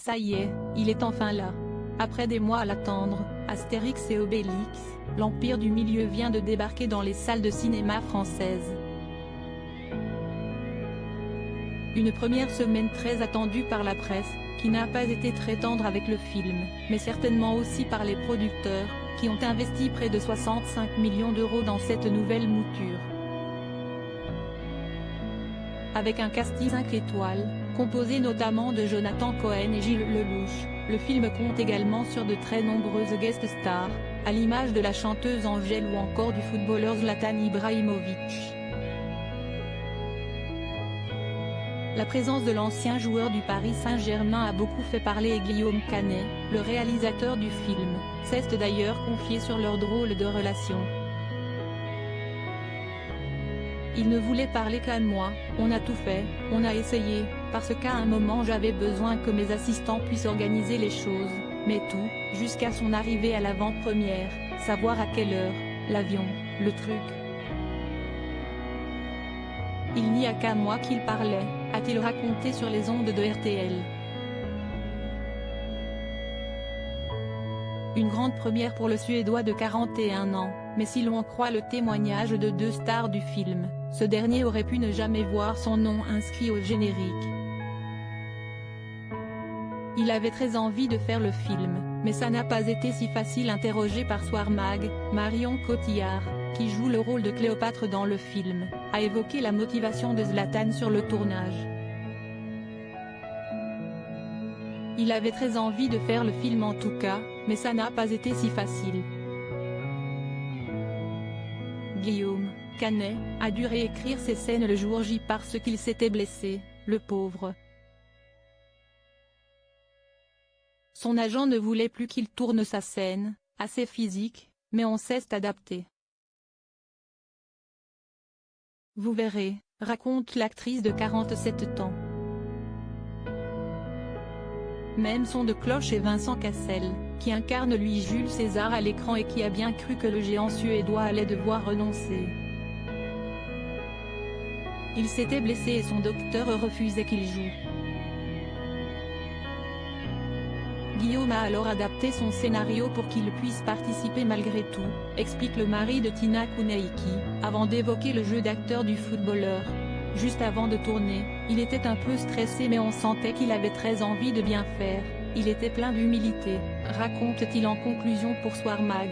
Ça y est, il est enfin là. Après des mois à l'attendre, Astérix et Obélix, l'Empire du Milieu vient de débarquer dans les salles de cinéma françaises. Une première semaine très attendue par la presse, qui n'a pas été très tendre avec le film, mais certainement aussi par les producteurs, qui ont investi près de 65 millions d'euros dans cette nouvelle mouture. Avec un casting 5 étoiles, composé notamment de Jonathan Cohen et Gilles Lelouch, le film compte également sur de très nombreuses guest stars, à l'image de la chanteuse Angèle ou encore du footballeur Zlatan Ibrahimović. La présence de l'ancien joueur du Paris Saint-Germain a beaucoup fait parler et Guillaume Canet, le réalisateur du film, s'est d'ailleurs confié sur leur drôle de relation. Il ne voulait parler qu'à moi, on a tout fait, on a essayé, parce qu'à un moment j'avais besoin que mes assistants puissent organiser les choses, mais tout, jusqu'à son arrivée à l'avant-première, savoir à quelle heure, l'avion, le truc. Il n'y a qu'à moi qu'il parlait, a-t-il raconté sur les ondes de RTL. Une grande première pour le Suédois de 41 ans, mais si l'on croit le témoignage de deux stars du film, ce dernier aurait pu ne jamais voir son nom inscrit au générique. Il avait très envie de faire le film, mais ça n'a pas été si facile. Interrogé par Soir Mag, Marion Cotillard, qui joue le rôle de Cléopâtre dans le film, a évoqué la motivation de Zlatan sur le tournage. Il avait très envie de faire le film en tout cas, mais ça n'a pas été si facile. Guillaume Canet a dû réécrire ses scènes le jour J parce qu'il s'était blessé, le pauvre. Son agent ne voulait plus qu'il tourne sa scène, assez physique, mais on s'est adapté. Vous verrez, raconte l'actrice de 47 ans. Même son de cloche est Vincent Cassel, qui incarne lui Jules César à l'écran et qui a bien cru que le géant suédois allait devoir renoncer. Il s'était blessé et son docteur refusait qu'il joue. Guillaume a alors adapté son scénario pour qu'il puisse participer malgré tout, explique le mari de Tina Kuneiki, avant d'évoquer le jeu d'acteur du footballeur. Juste avant de tourner, il était un peu stressé mais on sentait qu'il avait très envie de bien faire, il était plein d'humilité, raconte-t-il en conclusion pour Soir Mag.